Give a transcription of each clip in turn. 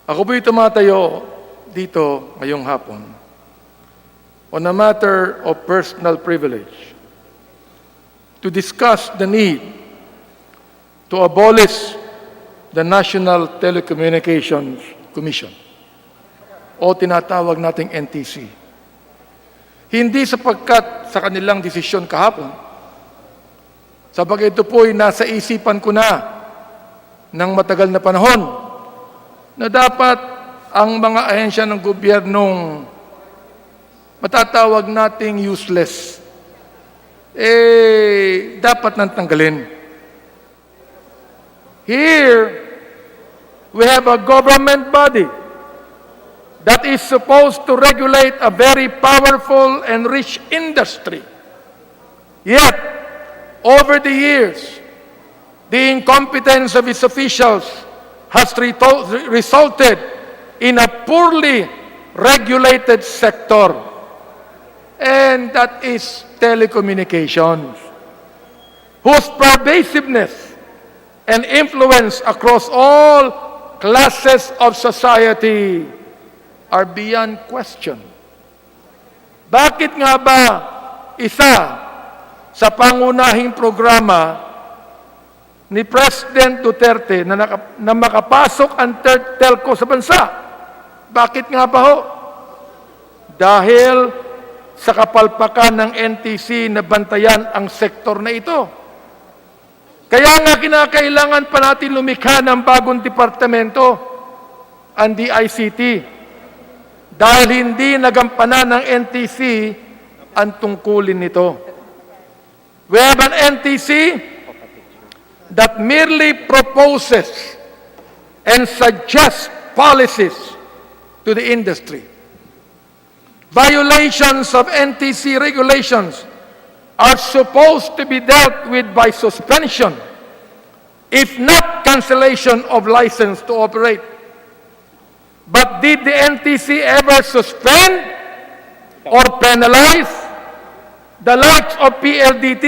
Ako po'y tumatayo dito ngayong hapon on a matter of personal privilege to discuss the need to abolish the National Telecommunications Commission o tinatawag nating NTC. Hindi sapagkat sa kanilang desisyon kahapon, sapagkat ito po'y nasa isipan ko na ng matagal na panahon na dapat ang mga ahensya ng gobyernong matatawag nating useless, dapat nang tanggalin. Here, we have a government body that is supposed to regulate a very powerful and rich industry. Yet, over the years, the incompetence of its officials has resulted in a poorly regulated sector, and that is telecommunications, whose pervasiveness and influence across all classes of society are beyond question. Bakit nga ba isa sa pangunahing programa ni President Duterte na makapasok ang telco sa bansa? Bakit nga ba ho? Dahil sa kapalpakan ng NTC na bantayan ang sektor na ito. Kaya nga kinakailangan pa natin lumikha ng bagong departamento, ang DICT, dahil hindi nagampanan ng NTC ang tungkulin nito. We have an NTC that merely proposes and suggests policies to the industry. Violations of NTC regulations are supposed to be dealt with by suspension, if not cancellation of license to operate. But did the NTC ever suspend or penalize the likes of PLDT,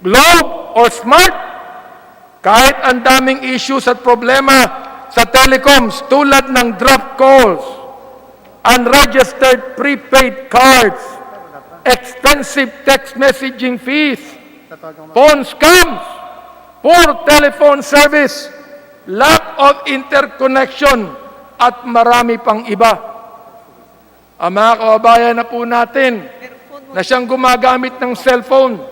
Globe, or Smart? Kahit ang daming issues at problema sa telecoms tulad ng drop calls, unregistered prepaid cards, expensive text messaging fees, phone scams, poor telephone service, lack of interconnection, at marami pang iba. Ang mga kababayan na po natin na siyang gumagamit ng cellphone,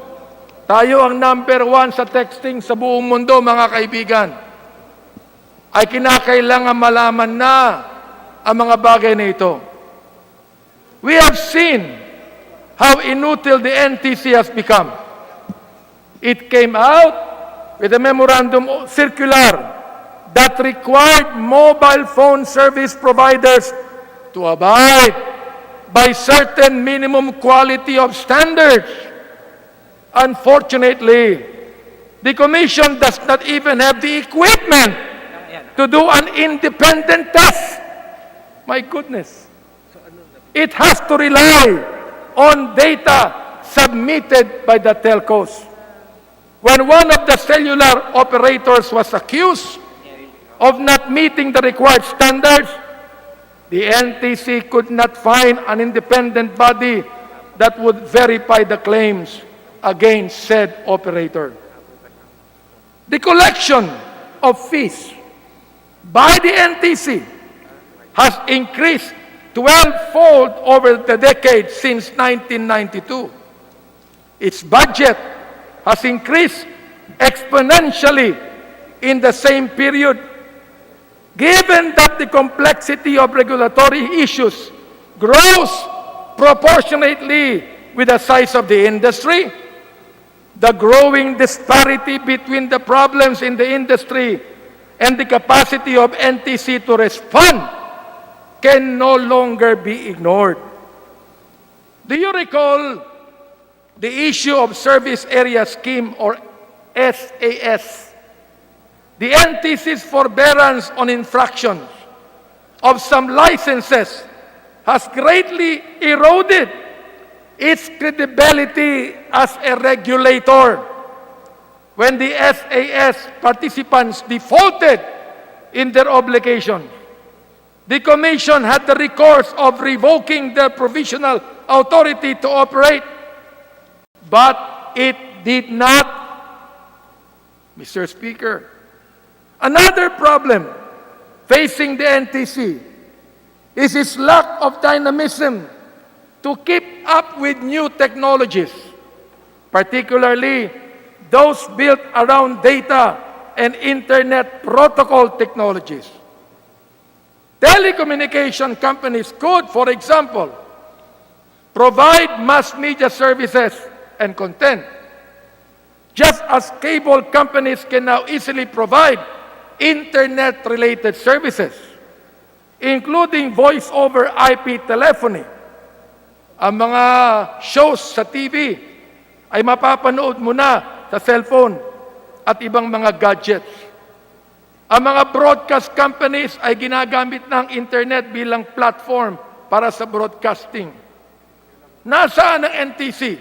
tayo ang number 1 sa texting sa buong mundo, mga kaibigan, ay kinakailangan malaman na ang mga bagay na ito. We have seen how inutile the NTC has become. It came out with a memorandum circular that required mobile phone service providers to abide by certain minimum quality of standards. Unfortunately, the Commission does not even have the equipment to do an independent test. My goodness. It has to rely on data submitted by the telcos. When one of the cellular operators was accused of not meeting the required standards, the NTC could not find an independent body that would verify the claims against said operator. The collection of fees by the NTC has increased 12-fold over the decade since 1992. Its budget has increased exponentially in the same period. Given that the complexity of regulatory issues grows proportionately with the size of the industry, the growing disparity between the problems in the industry and the capacity of NTC to respond can no longer be ignored. Do you recall the issue of Service Area Scheme, or SAS? The NTC's forbearance on infractions of some licenses has greatly eroded its credibility as a regulator when the SAS participants defaulted in their obligations. The Commission had the recourse of revoking the provisional authority to operate, but it did not. Mr. Speaker, another problem facing the NTC is its lack of dynamism to keep up with new technologies, particularly those built around data and internet protocol technologies. Telecommunication companies could, for example, provide mass media services and content, just as cable companies can now easily provide internet-related services, including voice-over IP telephony. Ang mga shows sa TV ay mapapanood mo na sa cellphone at ibang mga gadgets. Ang mga broadcast companies ay ginagamit ng internet bilang platform para sa broadcasting. Nasaan ang NTC?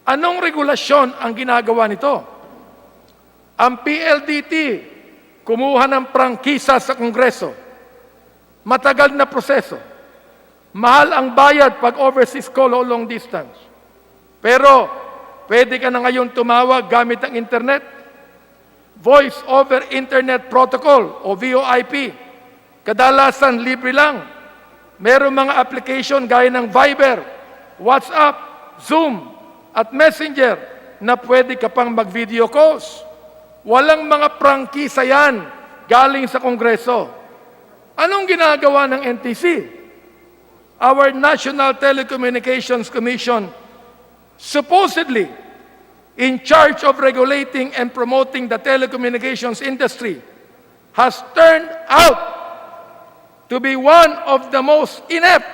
Anong regulasyon ang ginagawa nito? Ang PLDT, kumuha ng prangkisa sa Kongreso. Matagal na proseso. Mahal ang bayad pag overseas call o long distance. Pero, pwede ka na ngayon tumawag gamit ang internet. Voice over Internet Protocol o VoIP. Kadalasan libre lang. Merong mga application gaya ng Viber, WhatsApp, Zoom, at Messenger na pwede ka pang mag-video calls. Walang mga prangkisa yan galing sa Kongreso. Anong ginagawa ng NTC? Our National Telecommunications Commission, supposedly in charge of regulating and promoting the telecommunications industry, has turned out to be one of the most inept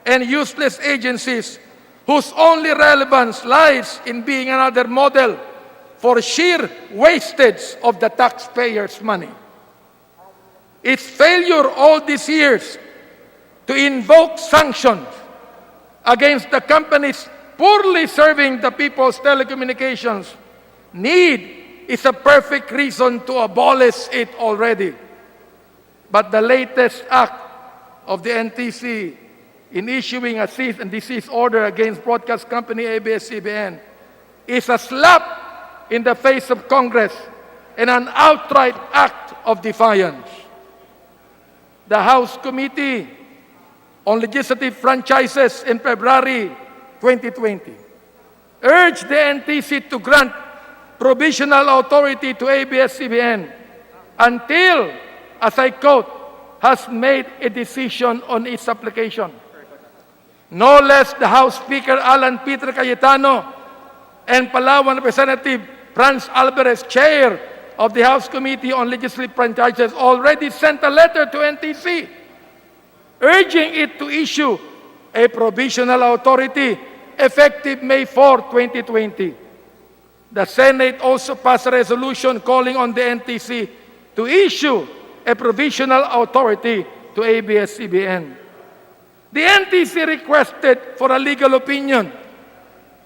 and useless agencies whose only relevance lies in being another model for sheer wastage of the taxpayers' money. Its failure all these years to invoke sanctions against the companies poorly serving the people's telecommunications need is a perfect reason to abolish it already. But the latest act of the NTC in issuing a cease and desist order against broadcast company ABS-CBN is a slap in the face of Congress and an outright act of defiance. The House Committee on Legislative Franchises in February 2020 urged the NTC to grant provisional authority to ABS-CBN until, as I quote, has made a decision on its application. No less the House Speaker Alan Peter Cayetano and Palawan Representative Franz Alvarez, chair of the House Committee on Legislative Franchises, already sent a letter to NTC urging it to issue a provisional authority effective May 4, 2020. The Senate also passed a resolution calling on the NTC to issue a provisional authority to ABS-CBN. The NTC requested for a legal opinion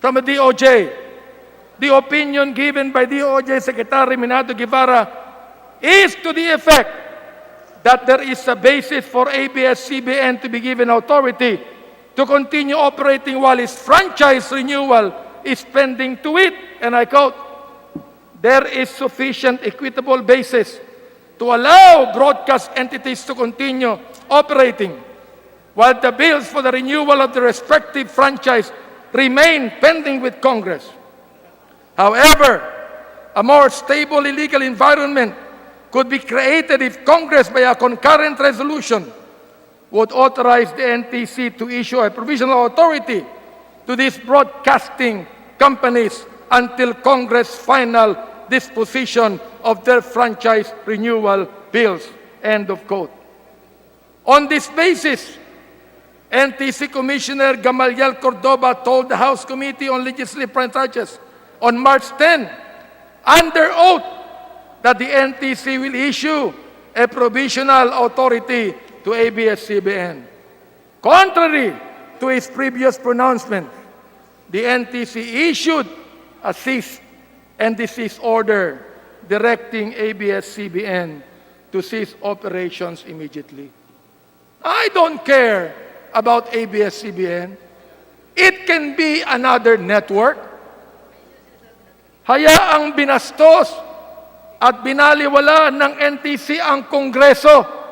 from the DOJ. The opinion given by DOJ Secretary Minato Guevara is to the effect that there is a basis for ABS-CBN to be given authority to continue operating while its franchise renewal is pending to it, and I quote, there is sufficient equitable basis to allow broadcast entities to continue operating while the bills for the renewal of the respective franchise remain pending with Congress. However, a more stable legal environment could be created if Congress, by a concurrent resolution, would authorize the NTC to issue a provisional authority to these broadcasting companies until Congress' final disposition of their franchise renewal bills. End of quote. On this basis, NTC Commissioner Gamaliel Cordoba told the House Committee on Legislative Franchises on March 10, under oath, that the NTC will issue a provisional authority to ABS-CBN. Contrary to his previous pronouncement, the NTC issued a cease and desist order directing ABS-CBN to cease operations immediately. I don't care about ABS-CBN. It can be another network. Hayaang binastos at binaliwala ng NTC ang Kongreso